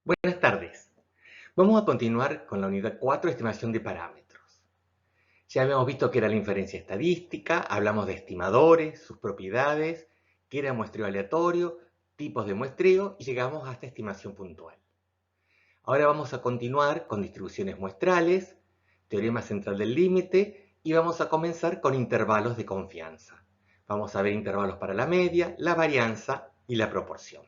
Buenas tardes. Vamos a continuar con la unidad 4, estimación de parámetros. Ya habíamos visto qué era la inferencia estadística, hablamos de estimadores, sus propiedades, qué era muestreo aleatorio, tipos de muestreo y llegamos hasta estimación puntual. Ahora vamos a continuar con distribuciones muestrales, teorema central del límite y vamos a comenzar con intervalos de confianza. Vamos a ver intervalos para la media, la varianza y la proporción.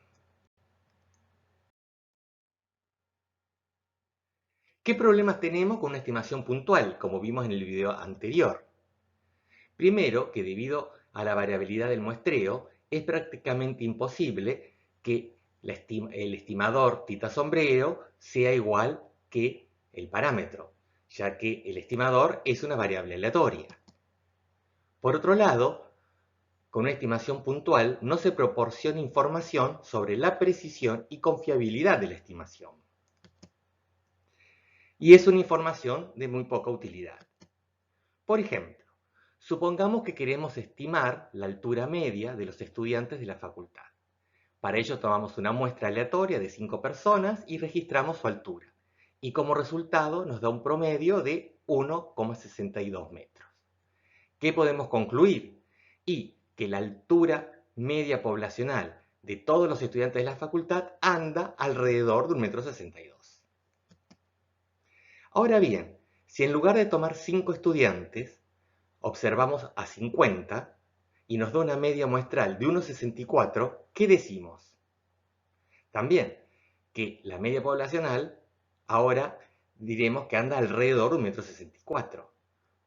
¿Qué problemas tenemos con una estimación puntual, como vimos en el video anterior? Primero, que debido a la variabilidad del muestreo, es prácticamente imposible que el estimador tita-sombrero sea igual que el parámetro, ya que el estimador es una variable aleatoria. Por otro lado, con una estimación puntual no se proporciona información sobre la precisión y confiabilidad de la estimación. Y es una información de muy poca utilidad. Por ejemplo, supongamos que queremos estimar la altura media de los estudiantes de la facultad. Para ello tomamos una muestra aleatoria de 5 personas y registramos su altura. Y como resultado nos da un promedio de 1,62 metros. ¿Qué podemos concluir? Y que la altura media poblacional de todos los estudiantes de la facultad anda alrededor de 1,62 m. Ahora bien, si en lugar de tomar 5 estudiantes, observamos a 50 y nos da una media muestral de 1,64, ¿qué decimos? También que la media poblacional ahora diremos que anda alrededor de 1,64 m.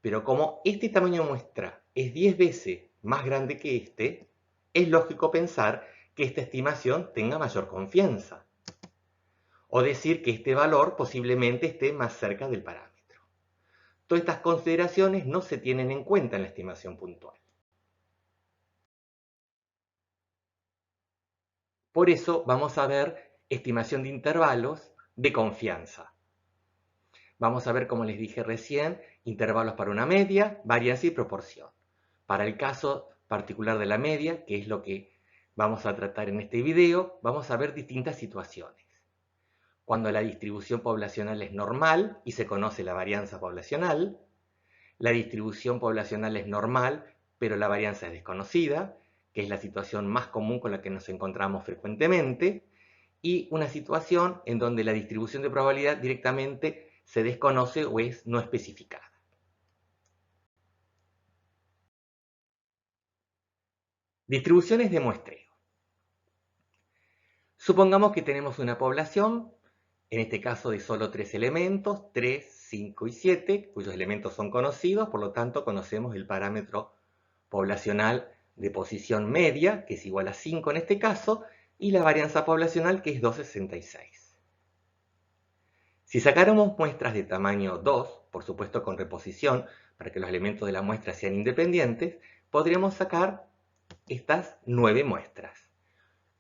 Pero como este tamaño de muestra es 10 veces más grande que este, es lógico pensar que esta estimación tenga mayor confianza. O decir que este valor posiblemente esté más cerca del parámetro. Todas estas consideraciones no se tienen en cuenta en la estimación puntual. Por eso vamos a ver estimación de intervalos de confianza. Vamos a ver, como les dije recién, intervalos para una media, varianza y proporción. Para el caso particular de la media, que es lo que vamos a tratar en este video, vamos a ver distintas situaciones. Cuando la distribución poblacional es normal y se conoce la varianza poblacional, la distribución poblacional es normal, pero la varianza es desconocida, que es la situación más común con la que nos encontramos frecuentemente, y una situación en donde la distribución de probabilidad directamente se desconoce o es no especificada. Distribuciones de muestreo. Supongamos que tenemos una población, en este caso de solo 3 elementos, 3, 5 y 7, cuyos elementos son conocidos, por lo tanto conocemos el parámetro poblacional de posición media, que es igual a 5 en este caso, y la varianza poblacional, que es 2,66. Si sacáramos muestras de tamaño 2, por supuesto con reposición, para que los elementos de la muestra sean independientes, podríamos sacar estas 9 muestras.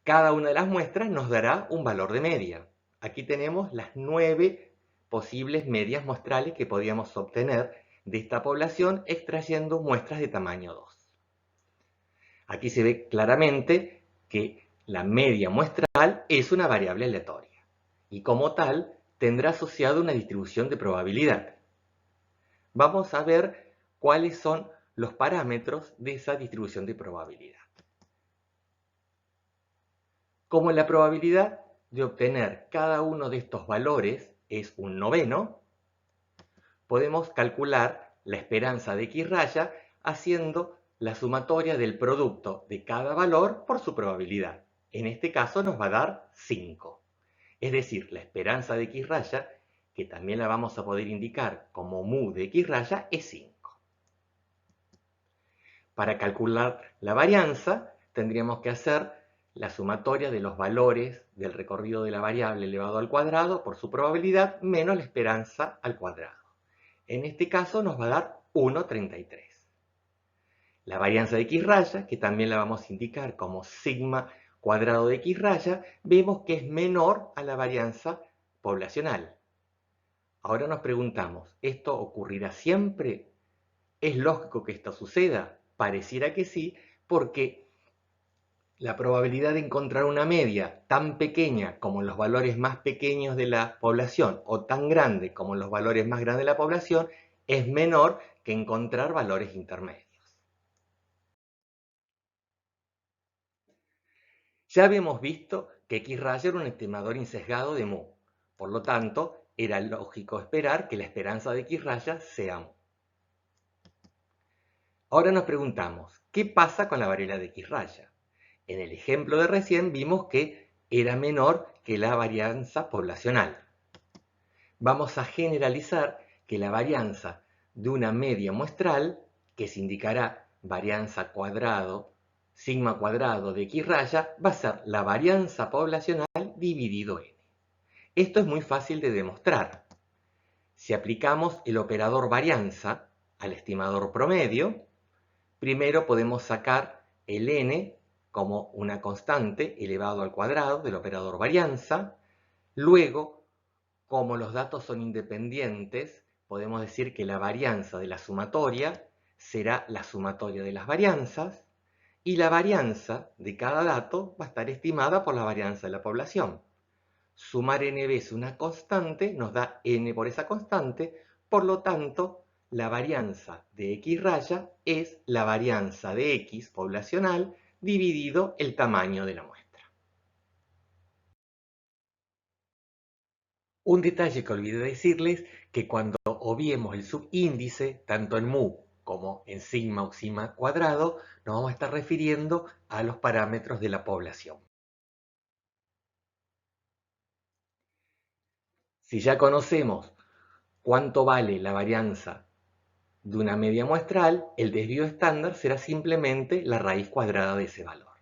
Cada una de las muestras nos dará un valor de media. Aquí tenemos las 9 posibles medias muestrales que podríamos obtener de esta población extrayendo muestras de tamaño 2. Aquí se ve claramente que la media muestral es una variable aleatoria y como tal tendrá asociado una distribución de probabilidad. Vamos a ver cuáles son los parámetros de esa distribución de probabilidad. Como la probabilidad de obtener cada uno de estos valores es un noveno, podemos calcular la esperanza de X raya haciendo la sumatoria del producto de cada valor por su probabilidad. En este caso nos va a dar 5. Es decir, la esperanza de X raya, que también la vamos a poder indicar como mu de X raya, es 5. Para calcular la varianza, tendríamos que hacer la sumatoria de los valores del recorrido de la variable elevado al cuadrado por su probabilidad menos la esperanza al cuadrado. En este caso nos va a dar 1,33. La varianza de X raya, que también la vamos a indicar como sigma cuadrado de X raya, vemos que es menor a la varianza poblacional. Ahora nos preguntamos, ¿esto ocurrirá siempre? ¿Es lógico que esto suceda? Pareciera que sí, porque La probabilidad de encontrar una media tan pequeña como los valores más pequeños de la población o tan grande como los valores más grandes de la población es menor que encontrar valores intermedios. Ya habíamos visto que X raya era un estimador insesgado de mu. Por lo tanto, era lógico esperar que la esperanza de X raya sea mu. Ahora nos preguntamos, ¿qué pasa con la variabilidad de X raya? En el ejemplo de recién vimos que era menor que la varianza poblacional. Vamos a generalizar que la varianza de una media muestral, que se indicará varianza cuadrado, sigma cuadrado de X raya, va a ser la varianza poblacional dividido n. Esto es muy fácil de demostrar. Si aplicamos el operador varianza al estimador promedio, primero podemos sacar el n como una constante elevado al cuadrado del operador varianza. Luego, como los datos son independientes, podemos decir que la varianza de la sumatoria será la sumatoria de las varianzas y la varianza de cada dato va a estar estimada por la varianza de la población. Sumar n veces una constante nos da n por esa constante, por lo tanto, la varianza de X raya es la varianza de X poblacional dividido el tamaño de la muestra. Un detalle que olvidé decirles, que cuando obviemos el subíndice, tanto en mu como en sigma o sigma cuadrado, nos vamos a estar refiriendo a los parámetros de la población. Si ya conocemos cuánto vale la varianza de una media muestral, el desvío estándar será simplemente la raíz cuadrada de ese valor.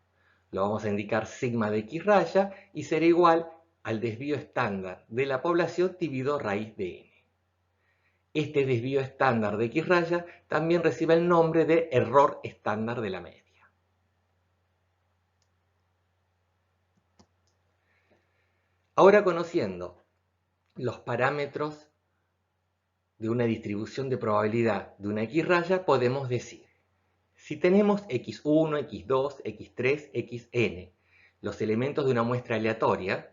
Lo vamos a indicar sigma de X raya y será igual al desvío estándar de la población dividido raíz de n. Este desvío estándar de X raya también recibe el nombre de error estándar de la media. Ahora, conociendo los parámetros de una distribución de probabilidad de una X raya, podemos decir, si tenemos x1, x2, x3, xn, los elementos de una muestra aleatoria,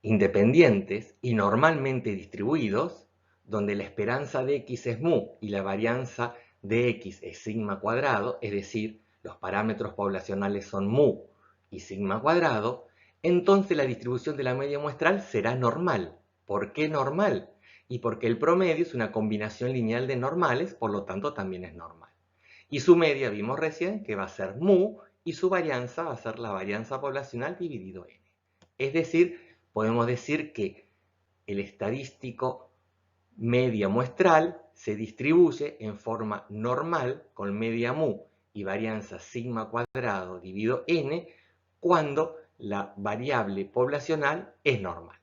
independientes y normalmente distribuidos, donde la esperanza de x es mu y la varianza de x es sigma cuadrado, es decir, los parámetros poblacionales son mu y sigma cuadrado, entonces la distribución de la media muestral será normal. ¿Por qué normal? Y porque el promedio es una combinación lineal de normales, por lo tanto también es normal. Y su media vimos recién que va a ser mu y su varianza va a ser la varianza poblacional dividido n. Es decir, podemos decir que el estadístico media muestral se distribuye en forma normal con media mu y varianza sigma cuadrado dividido n cuando la variable poblacional es normal.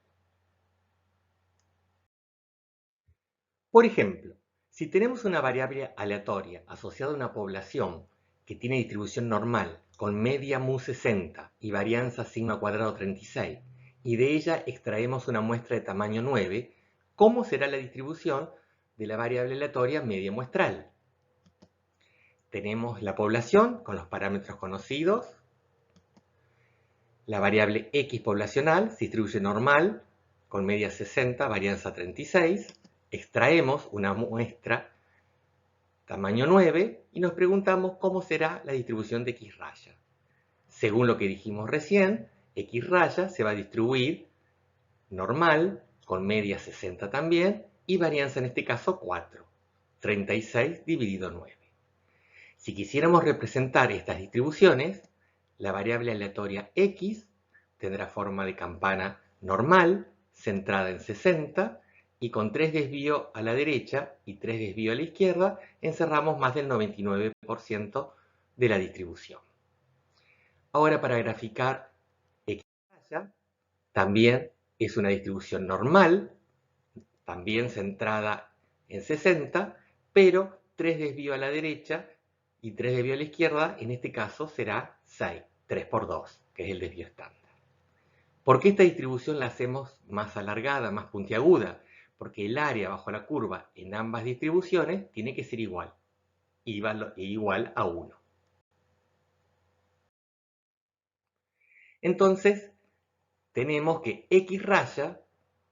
Por ejemplo, si tenemos una variable aleatoria asociada a una población que tiene distribución normal con media mu 60 y varianza sigma cuadrado 36, y de ella extraemos una muestra de tamaño 9, ¿cómo será la distribución de la variable aleatoria media muestral? Tenemos la población con los parámetros conocidos, la variable x poblacional se distribuye normal con media 60, varianza 36, extraemos una muestra tamaño 9 y nos preguntamos cómo será la distribución de X raya. Según lo que dijimos recién, X raya se va a distribuir normal, con media 60 también, y varianza en este caso 4, 36 dividido 9. Si quisiéramos representar estas distribuciones, la variable aleatoria X tendrá forma de campana normal, centrada en 60, y con 3 desvíos a la derecha y 3 desvíos a la izquierda, encerramos más del 99% de la distribución. Ahora, para graficar X raya, también es una distribución normal, también centrada en 60, pero 3 desvíos a la derecha y 3 desvíos a la izquierda, en este caso será 6, 3 por 2, que es el desvío estándar. ¿Por qué esta distribución la hacemos más alargada, más puntiaguda? Porque el área bajo la curva en ambas distribuciones tiene que ser igual, igual a 1. Entonces, tenemos que X raya,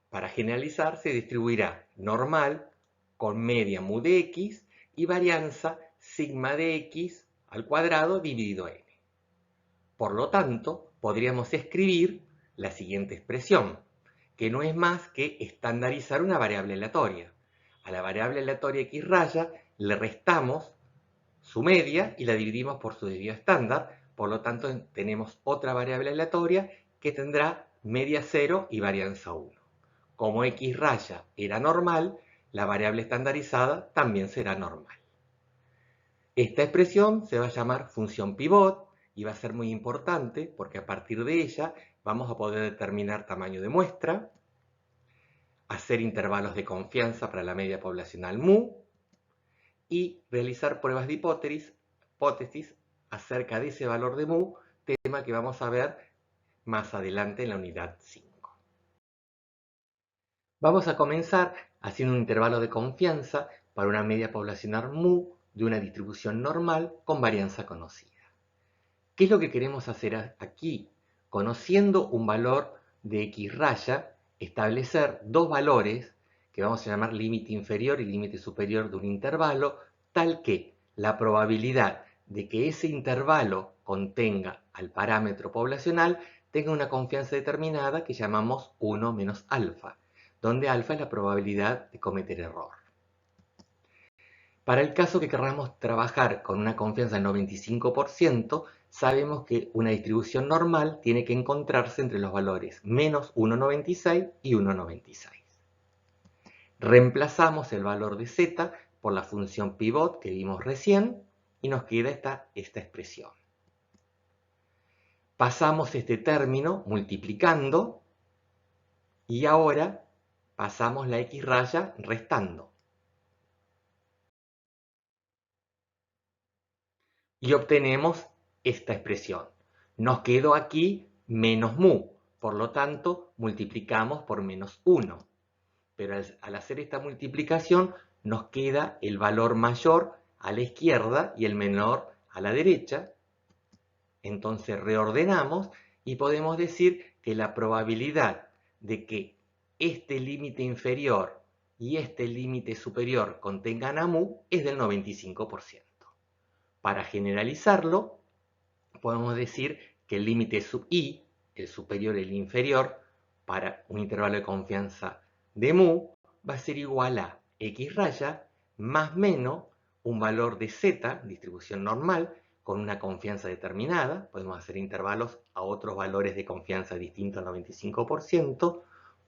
para generalizar, se distribuirá normal con media mu de X y varianza sigma de X al cuadrado dividido n. Por lo tanto, podríamos escribir la siguiente expresión, que no es más que estandarizar una variable aleatoria. A la variable aleatoria X raya le restamos su media y la dividimos por su desvío estándar. Por lo tanto, tenemos otra variable aleatoria que tendrá media 0 y varianza 1. Como X raya era normal, la variable estandarizada también será normal. Esta expresión se va a llamar función pivot y va a ser muy importante porque a partir de ella vamos a poder determinar tamaño de muestra, hacer intervalos de confianza para la media poblacional mu y realizar pruebas de hipótesis acerca de ese valor de mu, tema que vamos a ver más adelante en la unidad 5. Vamos a comenzar haciendo un intervalo de confianza para una media poblacional mu de una distribución normal con varianza conocida. ¿Qué es lo que queremos hacer aquí? Conociendo un valor de X raya, establecer dos valores que vamos a llamar límite inferior y límite superior de un intervalo, tal que la probabilidad de que ese intervalo contenga al parámetro poblacional tenga una confianza determinada que llamamos 1 menos alfa, donde alfa es la probabilidad de cometer error. Para el caso que queramos trabajar con una confianza del 95%, sabemos que una distribución normal tiene que encontrarse entre los valores menos 1,96 y 1,96. Reemplazamos el valor de z por la función pivot que vimos recién y nos queda esta expresión. Pasamos este término multiplicando y ahora pasamos la X raya restando. Y obtenemos esta expresión. Nos quedó aquí menos mu, por lo tanto multiplicamos por menos 1. Pero al hacer esta multiplicación nos queda el valor mayor a la izquierda y el menor a la derecha. Entonces reordenamos y podemos decir que la probabilidad de que este límite inferior y este límite superior contengan a mu es del 95%. Para generalizarlo, podemos decir que el límite sub i, el superior y el inferior, para un intervalo de confianza de mu, va a ser igual a X raya más menos un valor de z, distribución normal, con una confianza determinada. Podemos hacer intervalos a otros valores de confianza distintos al 95%,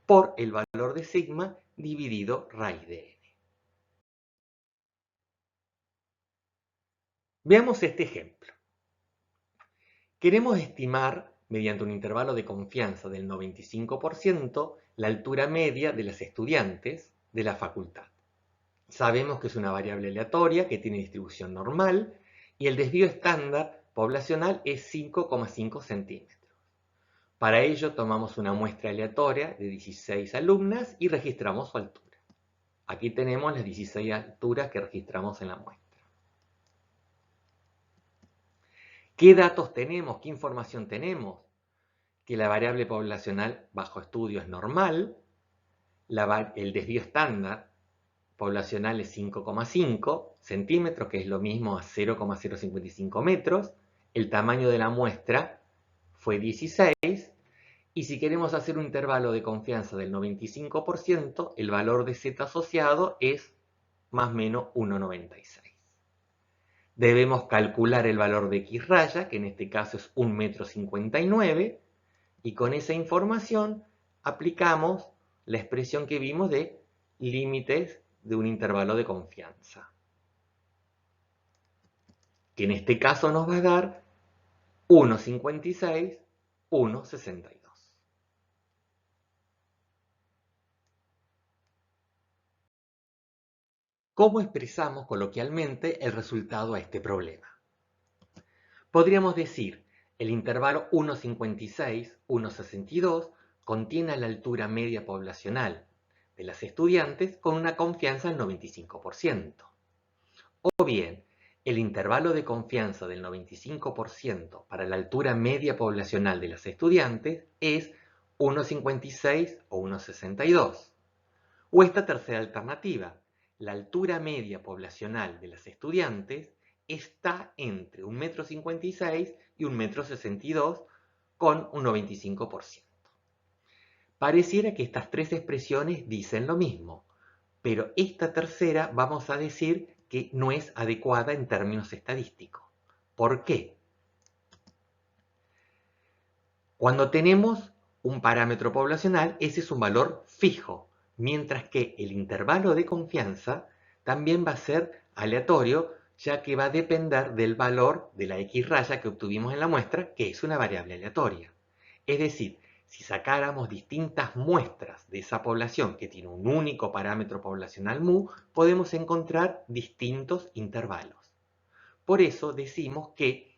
por el valor de sigma dividido raíz de n. Veamos este ejemplo. Queremos estimar, mediante un intervalo de confianza del 95%, la altura media de las estudiantes de la facultad. Sabemos que es una variable aleatoria que tiene distribución normal y el desvío estándar poblacional es 5,5 centímetros. Para ello tomamos una muestra aleatoria de 16 alumnas y registramos su altura. Aquí tenemos las 16 alturas que registramos en la muestra. ¿Qué datos tenemos? ¿Qué información tenemos? Que la variable poblacional bajo estudio es normal, el desvío estándar poblacional es 5,5 centímetros, que es lo mismo a 0,055 metros, el tamaño de la muestra fue 16, y si queremos hacer un intervalo de confianza del 95%, el valor de z asociado es más o menos 1,96. Debemos calcular el valor de X raya, que en este caso es 1,59 m, y con esa información aplicamos la expresión que vimos de límites de un intervalo de confianza, que en este caso nos va a dar 1,56, 1,62. ¿Cómo expresamos coloquialmente el resultado a este problema? Podríamos decir, el intervalo 1,56, 1,62 contiene la altura media poblacional de las estudiantes con una confianza del 95%. O bien, El intervalo de confianza del 95% para la altura media poblacional de los estudiantes es 1,56 o 1,62. O esta tercera alternativa, la altura media poblacional de los estudiantes está entre 1,56 m y 1,62 m con un 95%. Pareciera que estas tres expresiones dicen lo mismo, pero esta tercera vamos a decir que no es adecuada en términos estadísticos. ¿Por qué? Cuando tenemos un parámetro poblacional, ese es un valor fijo, mientras que el intervalo de confianza también va a ser aleatorio, ya que va a depender del valor de la X raya que obtuvimos en la muestra, que es una variable aleatoria. Es decir, si sacáramos distintas muestras de esa población que tiene un único parámetro poblacional mu, podemos encontrar distintos intervalos. Por eso decimos que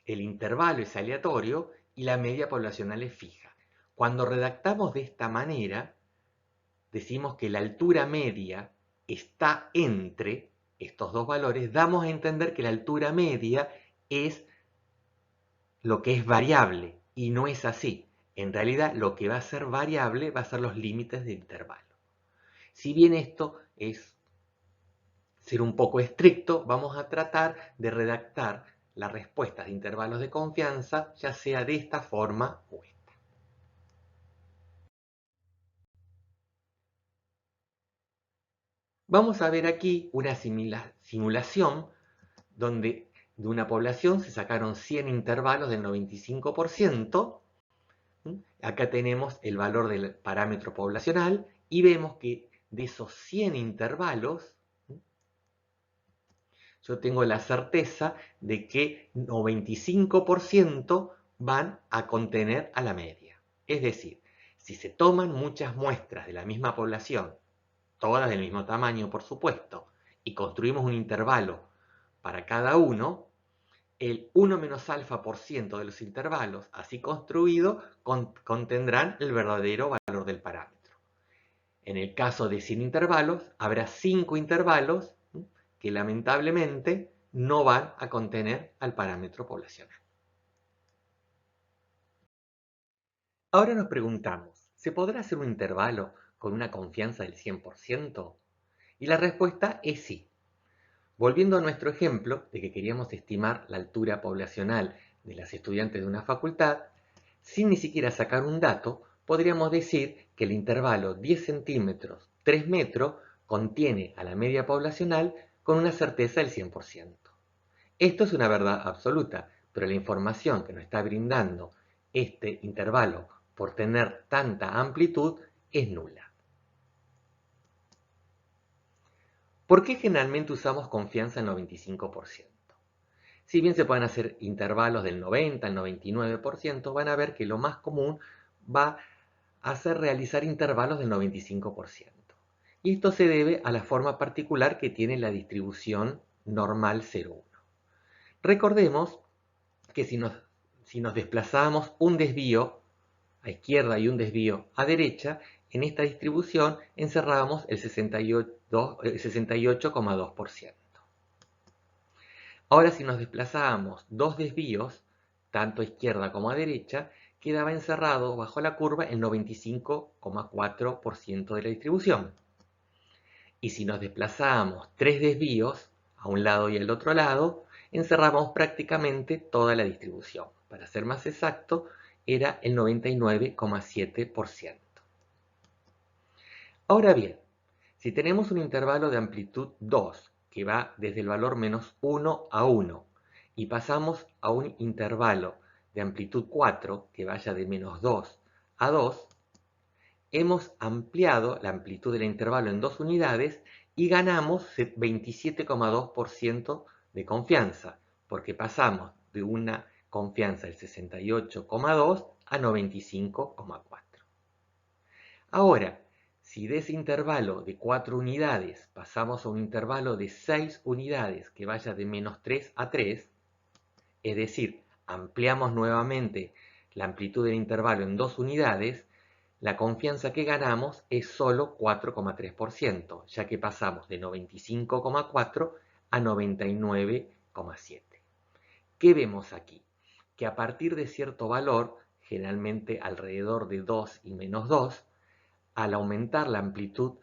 el intervalo es aleatorio y la media poblacional es fija. Cuando redactamos de esta manera, decimos que la altura media está entre estos dos valores, damos a entender que la altura media es lo que es variable, y no es así. En realidad, lo que va a ser variable va a ser los límites de intervalo. Si bien esto es ser un poco estricto, vamos a tratar de redactar las respuestas de intervalos de confianza, ya sea de esta forma o esta. Vamos a ver aquí una simulación donde de una población se sacaron 100 intervalos del 95%. Acá tenemos el valor del parámetro poblacional y vemos que de esos 100 intervalos, yo tengo la certeza de que 95% van a contener a la media. Es decir, si se toman muchas muestras de la misma población, todas del mismo tamaño por supuesto, y construimos un intervalo para cada uno, el 1 menos alfa por ciento de los intervalos así construidos contendrán el verdadero valor del parámetro. En el caso de 100 intervalos, habrá 5 intervalos que lamentablemente no van a contener al parámetro poblacional. Ahora nos preguntamos, ¿se podrá hacer un intervalo con una confianza del 100%? Y la respuesta es sí. Volviendo a nuestro ejemplo de que queríamos estimar la altura poblacional de las estudiantes de una facultad, sin ni siquiera sacar un dato, podríamos decir que el intervalo 10 centímetros, 3 metros contiene a la media poblacional con una certeza del 100%. Esto es una verdad absoluta, pero la información que nos está brindando este intervalo por tener tanta amplitud es nula. ¿Por qué generalmente usamos confianza en 95%? Si bien se pueden hacer intervalos del 90 al 99%, van a ver que lo más común va a ser realizar intervalos del 95%. Y esto se debe a la forma particular que tiene la distribución normal 0,1. Recordemos que si nos desplazamos un desvío a izquierda y un desvío a derecha, en esta distribución encerramos el 68,2%. Ahora si nos desplazábamos dos desvíos, tanto a izquierda como a derecha, quedaba encerrado bajo la curva el 95,4% de la distribución. Y si nos desplazábamos tres desvíos, a un lado y al otro lado, encerramos prácticamente toda la distribución. Para ser más exacto, era el 99,7%. Ahora bien, si tenemos un intervalo de amplitud 2, que va desde el valor menos 1 a 1, y pasamos a un intervalo de amplitud 4, que vaya de menos 2 a 2, hemos ampliado la amplitud del intervalo en 2 unidades y ganamos 27,2% de confianza, porque pasamos de una confianza del 68,2 a 95,4. Ahora, si de ese intervalo de 4 unidades pasamos a un intervalo de 6 unidades que vaya de menos 3 a 3, es decir, ampliamos nuevamente la amplitud del intervalo en 2 unidades, la confianza que ganamos es solo 4,3%, ya que pasamos de 95,4 a 99,7. ¿Qué vemos aquí? Que a partir de cierto valor, generalmente alrededor de 2 y menos 2, al aumentar la amplitud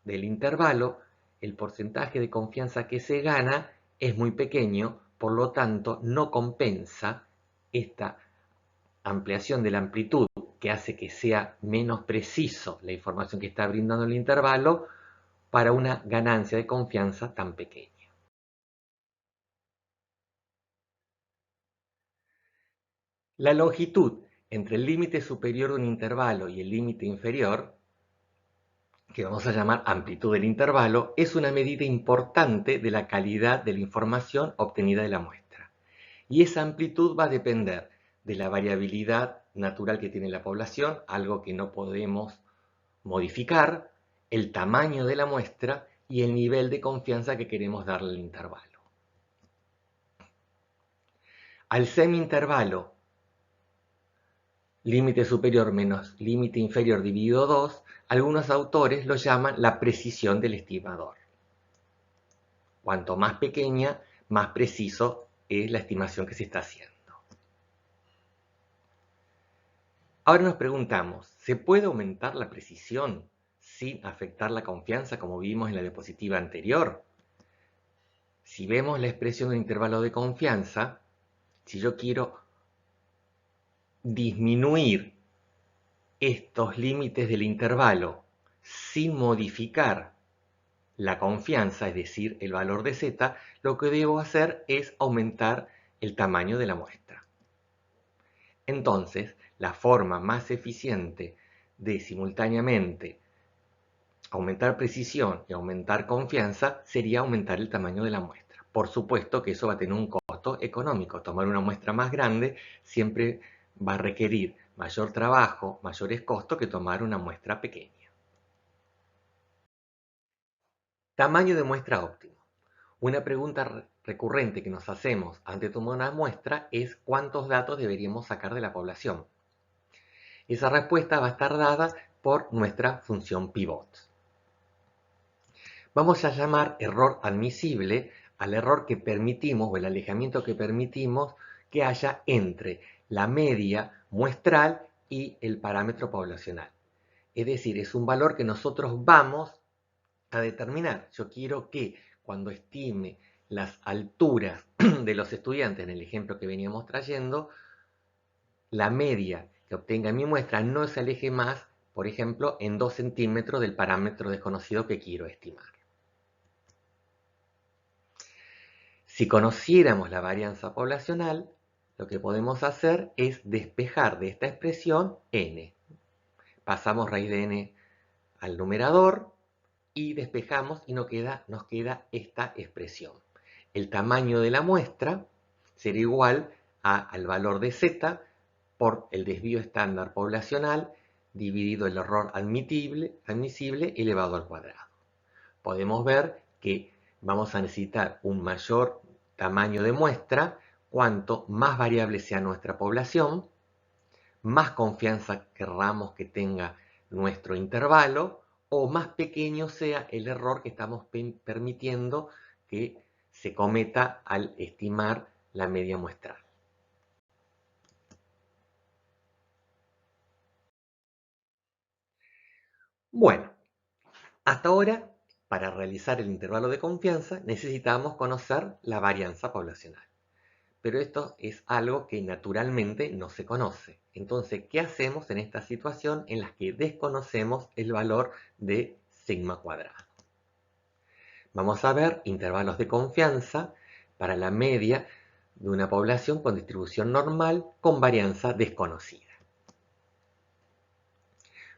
del intervalo, el porcentaje de confianza que se gana es muy pequeño, por lo tanto no compensa esta ampliación de la amplitud que hace que sea menos preciso la información que está brindando el intervalo para una ganancia de confianza tan pequeña. La longitud entre el límite superior de un intervalo y el límite inferior, que vamos a llamar amplitud del intervalo, es una medida importante de la calidad de la información obtenida de la muestra. Y esa amplitud va a depender de la variabilidad natural que tiene la población, algo que no podemos modificar, el tamaño de la muestra y el nivel de confianza que queremos darle al intervalo. Al semi-intervalo límite superior menos límite inferior dividido 2, algunos autores lo llaman la precisión del estimador. Cuanto más pequeña, más preciso es la estimación que se está haciendo. Ahora nos preguntamos, ¿se puede aumentar la precisión sin afectar la confianza como vimos en la diapositiva anterior? Si vemos la expresión del intervalo de confianza, si yo quiero disminuir estos límites del intervalo sin modificar la confianza, es decir, el valor de z, lo que debo hacer es aumentar el tamaño de la muestra. Entonces, la forma más eficiente de simultáneamente aumentar precisión y aumentar confianza sería aumentar el tamaño de la muestra. Por supuesto que eso va a tener un costo económico. Tomar una muestra más grande siempre va a requerir mayor trabajo, mayores costos que tomar una muestra pequeña. Tamaño de muestra óptimo. Una pregunta recurrente que nos hacemos antes de tomar una muestra es ¿cuántos datos deberíamos sacar de la población? Esa respuesta va a estar dada por nuestra función pivot. Vamos a llamar error admisible al error que permitimos o el alejamiento que permitimos que haya entre la media muestral y el parámetro poblacional. Es decir, es un valor que nosotros vamos a determinar. Yo quiero que cuando estime las alturas de los estudiantes, en el ejemplo que veníamos trayendo, la media que obtenga mi muestra no se aleje más, por ejemplo, en 2 centímetros del parámetro desconocido que quiero estimar. Si conociéramos la varianza poblacional, lo que podemos hacer es despejar de esta expresión n. Pasamos raíz de n al numerador y despejamos y nos queda esta expresión. El tamaño de la muestra será igual al valor de z por el desvío estándar poblacional dividido el error admisible elevado al cuadrado. Podemos ver que vamos a necesitar un mayor tamaño de muestra cuanto más variable sea nuestra población, más confianza querramos que tenga nuestro intervalo o más pequeño sea el error que estamos permitiendo que se cometa al estimar la media muestral. Bueno, hasta ahora, para realizar el intervalo de confianza necesitamos conocer la varianza poblacional. Pero esto es algo que naturalmente no se conoce. Entonces, ¿qué hacemos en esta situación en la que desconocemos el valor de sigma cuadrado? Vamos a ver intervalos de confianza para la media de una población con distribución normal con varianza desconocida.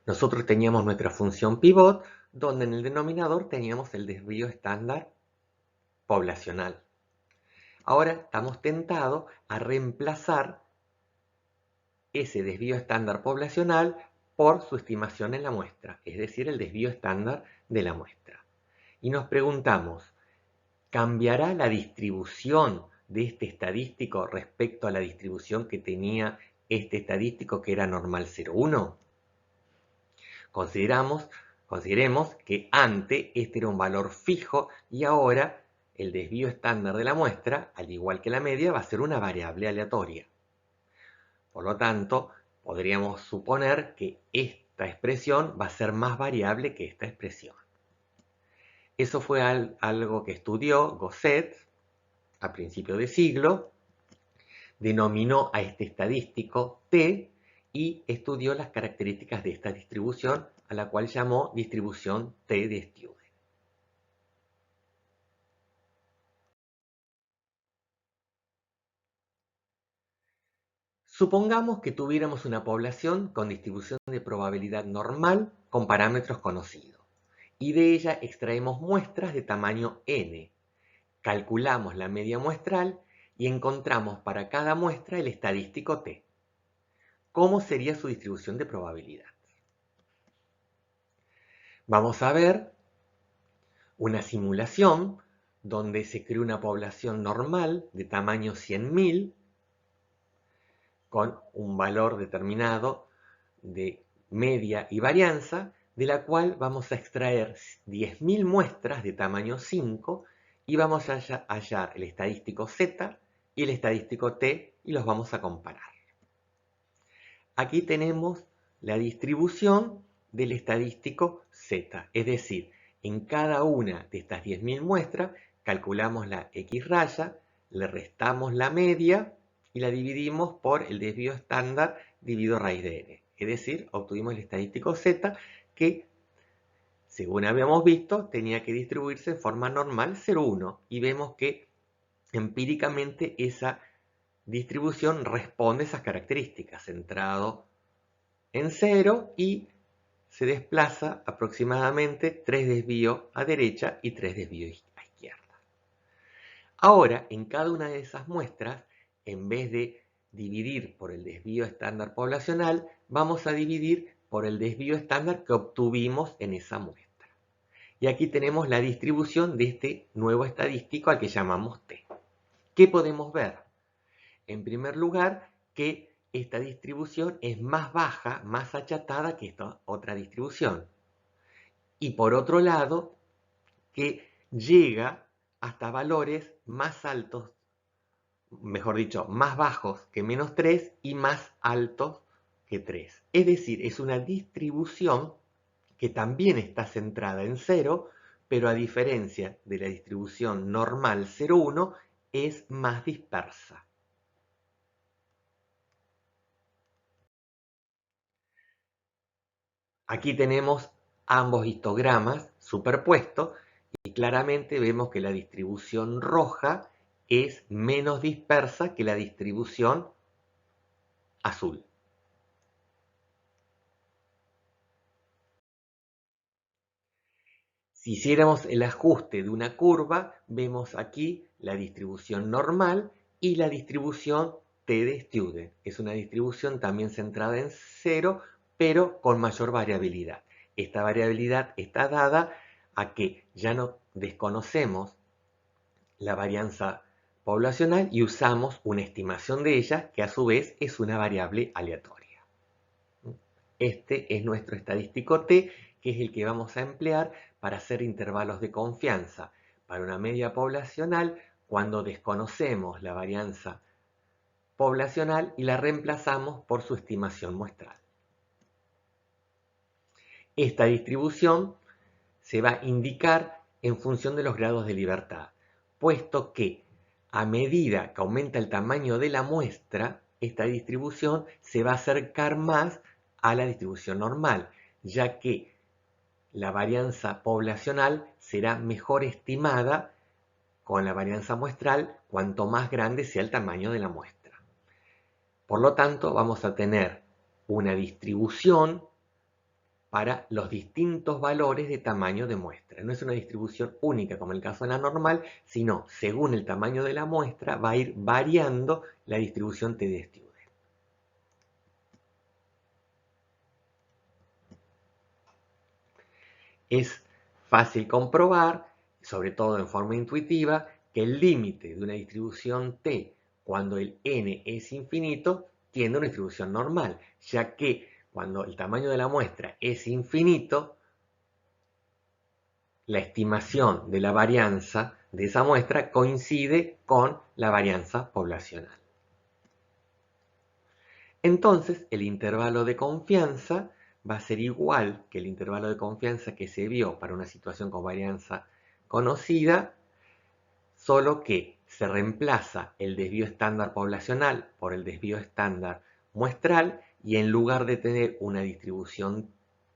Nosotros teníamos nuestra función pivot, donde en el denominador teníamos el desvío estándar poblacional. Ahora estamos tentados a reemplazar ese desvío estándar poblacional por su estimación en la muestra, es decir, el desvío estándar de la muestra. Y nos preguntamos, ¿cambiará la distribución de este estadístico respecto a la distribución que tenía este estadístico que era normal 0,1? Consideremos que antes este era un valor fijo y ahora el desvío estándar de la muestra, al igual que la media, va a ser una variable aleatoria. Por lo tanto, podríamos suponer que esta expresión va a ser más variable que esta expresión. Eso fue algo que estudió Gosset a principios de siglo, denominó a este estadístico T y estudió las características de esta distribución, a la cual llamó distribución T de Stewart. Supongamos que tuviéramos una población con distribución de probabilidad normal con parámetros conocidos, y de ella extraemos muestras de tamaño n. Calculamos la media muestral y encontramos para cada muestra el estadístico t. ¿Cómo sería su distribución de probabilidad? Vamos a ver una simulación donde se crea una población normal de tamaño 100.000 con un valor determinado de media y varianza, de la cual vamos a extraer 10.000 muestras de tamaño 5 y vamos a hallar el estadístico Z y el estadístico T y los vamos a comparar. Aquí tenemos la distribución del estadístico Z, es decir, en cada una de estas 10.000 muestras calculamos la X raya, le restamos la media y la dividimos por el desvío estándar dividido raíz de n. Es decir, obtuvimos el estadístico Z que, según habíamos visto, tenía que distribuirse en forma normal 0,1 y vemos que empíricamente esa distribución responde a esas características, centrado en 0 y se desplaza aproximadamente 3 desvíos a derecha y 3 desvíos a izquierda. Ahora, en cada una de esas muestras, en vez de dividir por el desvío estándar poblacional, vamos a dividir por el desvío estándar que obtuvimos en esa muestra. Y aquí tenemos la distribución de este nuevo estadístico al que llamamos T. ¿Qué podemos ver? En primer lugar, que esta distribución es más baja, más achatada que esta otra distribución. Y por otro lado, que llega hasta valores más altos, mejor dicho, más bajos que menos 3 y más altos que 3. Es decir, es una distribución que también está centrada en 0, pero a diferencia de la distribución normal 0,1, es más dispersa. Aquí tenemos ambos histogramas superpuestos y claramente vemos que la distribución roja es menos dispersa que la distribución azul. Si hiciéramos el ajuste de una curva, vemos aquí la distribución normal y la distribución T de Stewart. Es una distribución también centrada en 0, pero con mayor variabilidad. Esta variabilidad está dada a que ya no desconocemos la varianza poblacional y usamos una estimación de ella, que a su vez es una variable aleatoria. Este es nuestro estadístico T, que es el que vamos a emplear para hacer intervalos de confianza para una media poblacional cuando desconocemos la varianza poblacional y la reemplazamos por su estimación muestral. Esta distribución se va a indicar en función de los grados de libertad, puesto que a medida que aumenta el tamaño de la muestra, esta distribución se va a acercar más a la distribución normal, ya que la varianza poblacional será mejor estimada con la varianza muestral cuanto más grande sea el tamaño de la muestra. Por lo tanto, vamos a tener una distribución para los distintos valores de tamaño de muestra. No es una distribución única como en el caso de la normal, sino según el tamaño de la muestra va a ir variando la distribución T de Stewart. Es fácil comprobar, sobre todo en forma intuitiva, que el límite de una distribución T cuando el n es infinito tiene una distribución normal, ya que cuando el tamaño de la muestra es infinito, la estimación de la varianza de esa muestra coincide con la varianza poblacional. Entonces, el intervalo de confianza va a ser igual que el intervalo de confianza que se vio para una situación con varianza conocida, solo que se reemplaza el desvío estándar poblacional por el desvío estándar muestral y en lugar de tener una distribución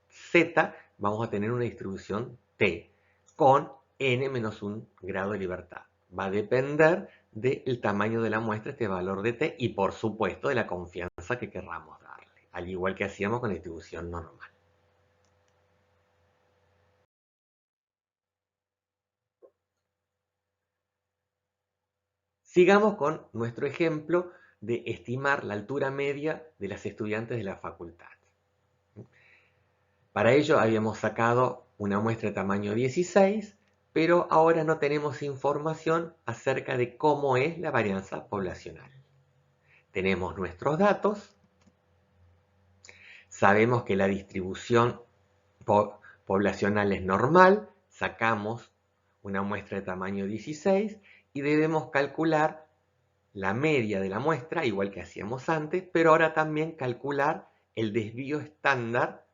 Z, vamos a tener una distribución T con n-1 grado de libertad. Va a depender del tamaño de la muestra, este valor de T, y por supuesto de la confianza que querramos darle, al igual que hacíamos con la distribución normal. Sigamos con nuestro ejemplo de estimar la altura media de las estudiantes de la facultad. Para ello habíamos sacado una muestra de tamaño 16, pero ahora no tenemos información acerca de cómo es la varianza poblacional. Tenemos nuestros datos, sabemos que la distribución poblacional es normal, sacamos una muestra de tamaño 16 y debemos calcular la media de la muestra, igual que hacíamos antes, pero ahora también calcular el desvío estándar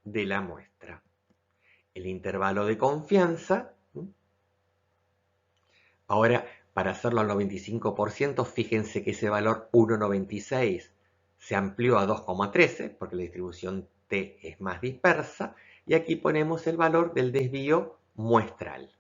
de la muestra. El intervalo de confianza, ahora para hacerlo al 95%, fíjense que ese valor 1,96 se amplió a 2,13 porque la distribución T es más dispersa y aquí ponemos el valor del desvío muestral.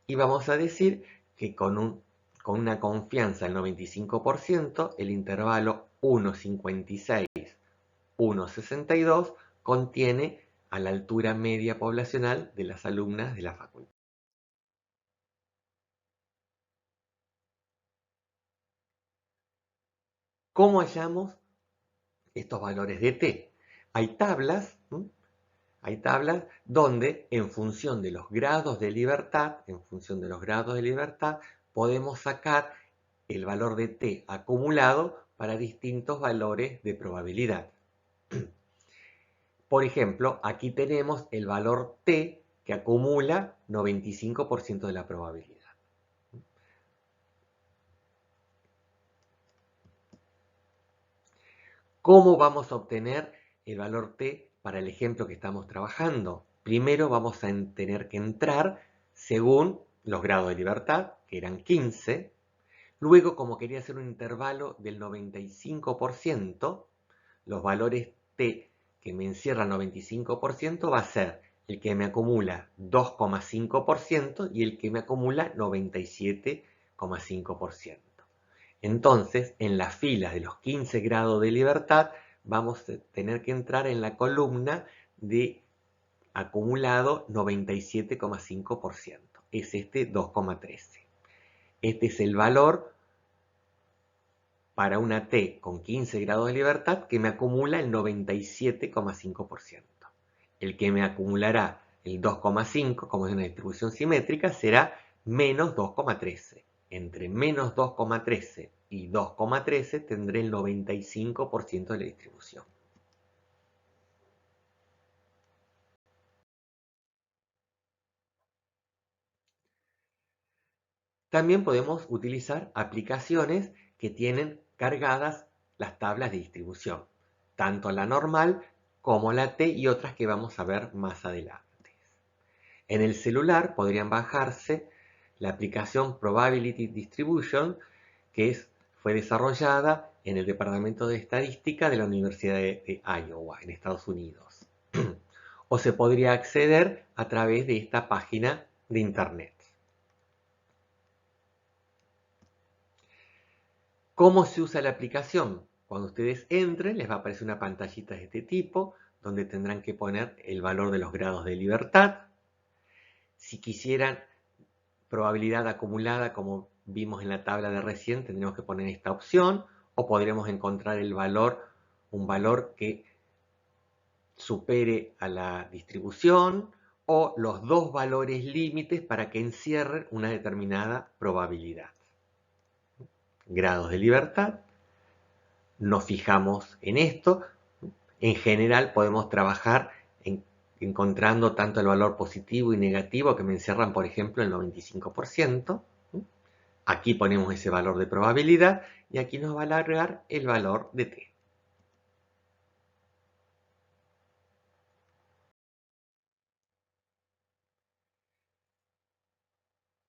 Y vamos a decir que con una confianza del 95%, el intervalo 1,56-1,62 contiene a la altura media poblacional de las alumnas de la facultad. ¿Cómo hallamos estos valores de T? Hay tablas donde en función de los grados de libertad, podemos sacar el valor de T acumulado para distintos valores de probabilidad. Por ejemplo, aquí tenemos el valor T que acumula 95% de la probabilidad. ¿Cómo vamos a obtener el valor T para el ejemplo que estamos trabajando? Primero vamos a tener que entrar según los grados de libertad, que eran 15. Luego, como quería hacer un intervalo del 95%, los valores T que me encierra el 95% va a ser el que me acumula 2,5% y el que me acumula 97,5%. Entonces, en las filas de los 15 grados de libertad, vamos a tener que entrar en la columna de acumulado 97,5%. Es este 2,13. Este es el valor para una T con 15 grados de libertad que me acumula el 97,5%. El que me acumulará el 2,5, como es una distribución simétrica, será menos 2,13. Entre menos 2,13 y 2,13 tendré el 95% de la distribución. También podemos utilizar aplicaciones que tienen cargadas las tablas de distribución, tanto la normal como la T y otras que vamos a ver más adelante. En el celular podrían bajarse la aplicación Probability Distribution, que fue desarrollada en el Departamento de Estadística de la Universidad de Iowa, en Estados Unidos. O se podría acceder a través de esta página de internet. ¿Cómo se usa la aplicación? Cuando ustedes entren, les va a aparecer una pantallita de este tipo, donde tendrán que poner el valor de los grados de libertad. Si quisieran probabilidad acumulada, como vimos en la tabla de recién, tendremos que poner esta opción, o podremos encontrar un valor que supere a la distribución, o los dos valores límites para que encierren una determinada probabilidad. Grados de libertad. Nos fijamos en esto. En general podemos trabajar encontrando tanto el valor positivo y negativo que me encierran, por ejemplo, el 95%. Aquí ponemos ese valor de probabilidad y aquí nos va a alargar el valor de t.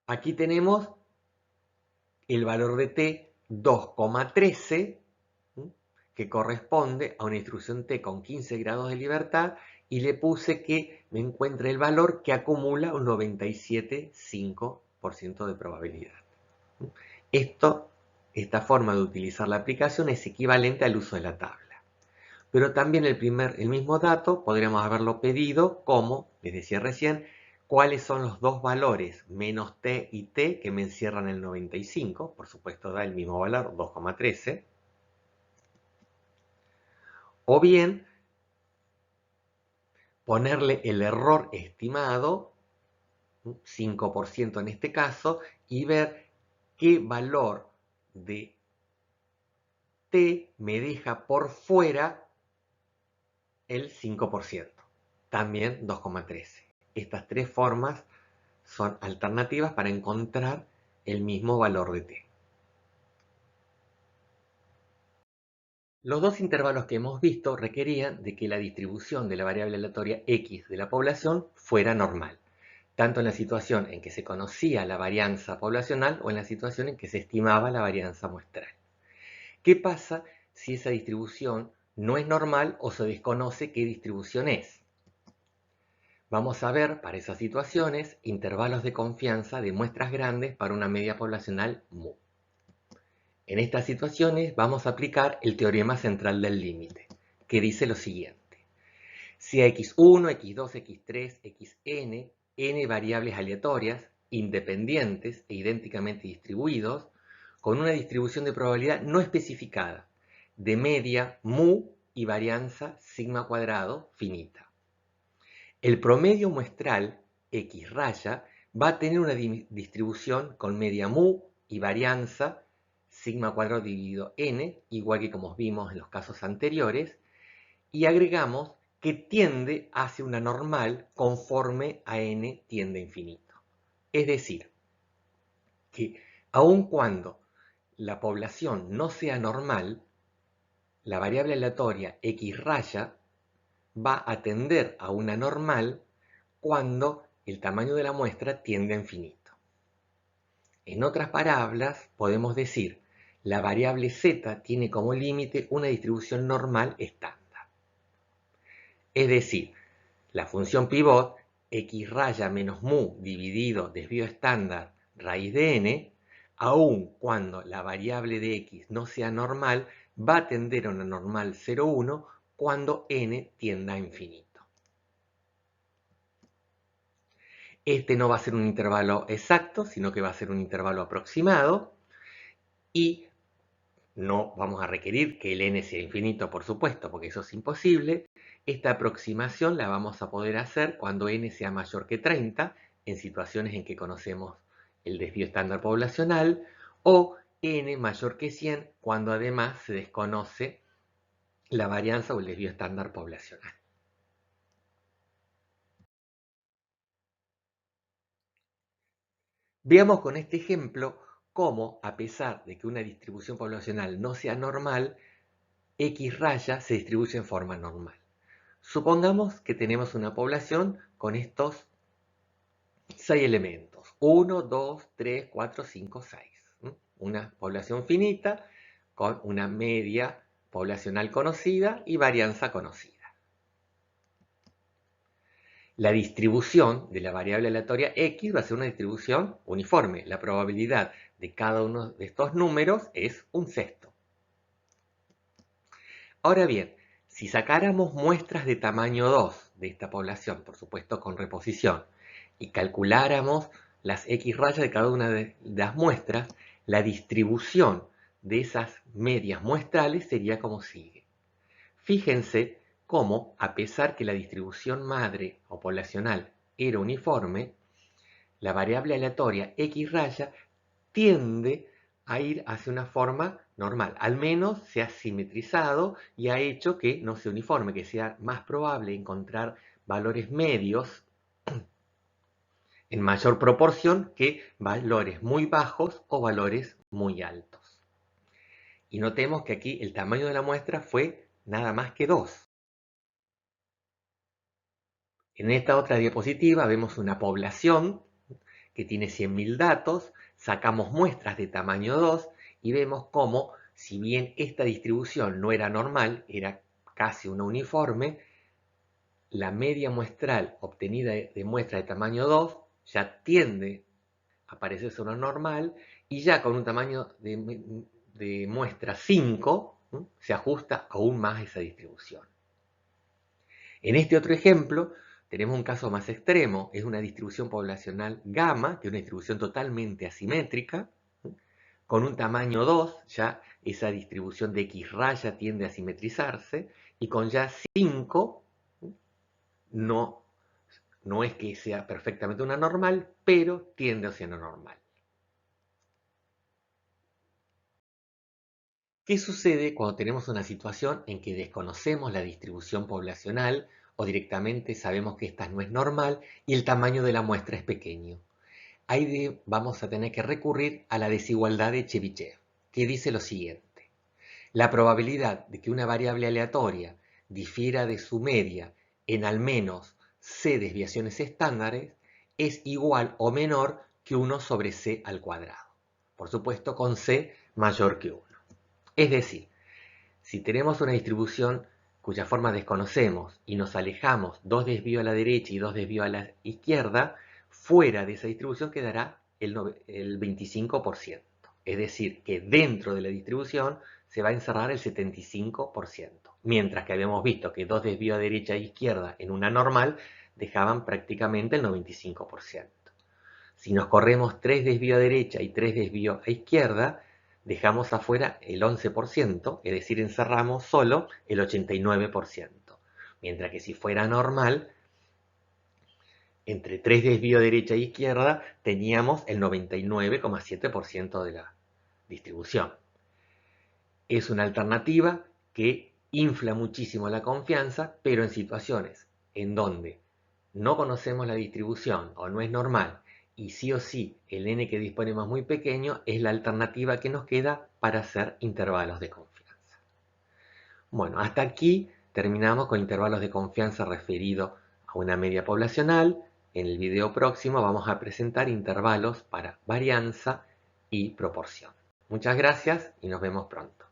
Aquí tenemos el valor de t 2,13, que corresponde a una distribución t con 15 grados de libertad, y le puse que me encuentre el valor que acumula un 97,5% de probabilidad. Esta forma de utilizar la aplicación es equivalente al uso de la tabla. Pero también el mismo dato podríamos haberlo pedido como, les decía recién, cuáles son los dos valores, menos t y t, que me encierran el 95, por supuesto da el mismo valor, 2,13, o bien ponerle el error estimado, 5% en este caso, y ver qué valor de t me deja por fuera el 5%, también 2,13. Estas tres formas son alternativas para encontrar el mismo valor de t. Los dos intervalos que hemos visto requerían de que la distribución de la variable aleatoria x de la población fuera normal, tanto en la situación en que se conocía la varianza poblacional o en la situación en que se estimaba la varianza muestral. ¿Qué pasa si esa distribución no es normal o se desconoce qué distribución es? Vamos a ver para esas situaciones intervalos de confianza de muestras grandes para una media poblacional mu. En estas situaciones vamos a aplicar el teorema central del límite, que dice lo siguiente. Si a x1, x2, x3, xn, n variables aleatorias, independientes e idénticamente distribuidos, con una distribución de probabilidad no especificada, de media mu y varianza sigma cuadrado finita. El promedio muestral, x raya, va a tener una distribución con media mu y varianza sigma cuadrado dividido n, igual que como vimos en los casos anteriores, y agregamos que tiende hacia una normal conforme a n tiende a infinito. Es decir, que aun cuando la población no sea normal, la variable aleatoria x raya va a tender a una normal cuando el tamaño de la muestra tiende a infinito. En otras palabras, podemos decir, la variable z tiene como límite una distribución normal estándar. Es decir, la función pivot x raya menos mu dividido desvío estándar raíz de n, aun cuando la variable de x no sea normal, va a tender a una normal 0,1 cuando n tienda a infinito. Este no va a ser un intervalo exacto, sino que va a ser un intervalo aproximado, y no vamos a requerir que el n sea infinito, por supuesto, porque eso es imposible. Esta aproximación la vamos a poder hacer cuando n sea mayor que 30, en situaciones en que conocemos el desvío estándar poblacional, o n mayor que 100, cuando además se desconoce la varianza o el desvío estándar poblacional. Veamos con este ejemplo cómo, a pesar de que una distribución poblacional no sea normal, x raya se distribuye en forma normal. Supongamos que tenemos una población con estos 6 elementos. 1, 2, 3, 4, 5, 6. Una población finita con una media poblacional conocida y varianza conocida. La distribución de la variable aleatoria x va a ser una distribución uniforme. La probabilidad de cada uno de estos números es un sexto. Ahora bien, si sacáramos muestras de tamaño 2 de esta población, por supuesto con reposición, y calculáramos las x rayas de cada una de las muestras, la distribución de esas medias muestrales sería como sigue. Fíjense cómo, a pesar que la distribución madre o poblacional era uniforme, la variable aleatoria x raya tiende a ir hacia una forma normal. Al menos se ha simetrizado y ha hecho que no sea uniforme, que sea más probable encontrar valores medios en mayor proporción que valores muy bajos o valores muy altos. Y notemos que aquí el tamaño de la muestra fue nada más que 2. En esta otra diapositiva vemos una población que tiene 100.000 datos, sacamos muestras de tamaño 2 y vemos cómo, si bien esta distribución no era normal, era casi una uniforme, la media muestral obtenida de muestra de tamaño 2 ya tiende a parecerse una normal y ya con un tamaño de muestra 5 se ajusta aún más esa distribución. En este otro ejemplo tenemos un caso más extremo, es una distribución poblacional gamma, que es una distribución totalmente asimétrica, con un tamaño 2, ya esa distribución de X raya tiende a simetrizarse, y con ya 5 no es que sea perfectamente una normal, pero tiende a ser una normal. ¿Qué sucede cuando tenemos una situación en que desconocemos la distribución poblacional o directamente sabemos que esta no es normal y el tamaño de la muestra es pequeño? Ahí vamos a tener que recurrir a la desigualdad de Chebyshev, que dice lo siguiente. La probabilidad de que una variable aleatoria difiera de su media en al menos c desviaciones estándares es igual o menor que 1 sobre c al cuadrado. Por supuesto, con c mayor que 1. Es decir, si tenemos una distribución cuya forma desconocemos y nos alejamos 2 desvíos a la derecha y 2 desvíos a la izquierda, fuera de esa distribución quedará el 25%. Es decir, que dentro de la distribución se va a encerrar el 75%. Mientras que habíamos visto que 2 desvíos a derecha e izquierda en una normal dejaban prácticamente el 95%. Si nos corremos 3 desvíos a derecha y 3 desvíos a izquierda, dejamos afuera el 11%, es decir, encerramos solo el 89%. Mientras que si fuera normal, entre 3 desvíos derecha e izquierda teníamos el 99,7% de la distribución. Es una alternativa que infla muchísimo la confianza, pero en situaciones en donde no conocemos la distribución o no es normal y sí o sí el n que disponemos es muy pequeño, es la alternativa que nos queda para hacer intervalos de confianza. Bueno, hasta aquí terminamos con intervalos de confianza referido a una media poblacional. En el video próximo vamos a presentar intervalos para varianza y proporción. Muchas gracias y nos vemos pronto.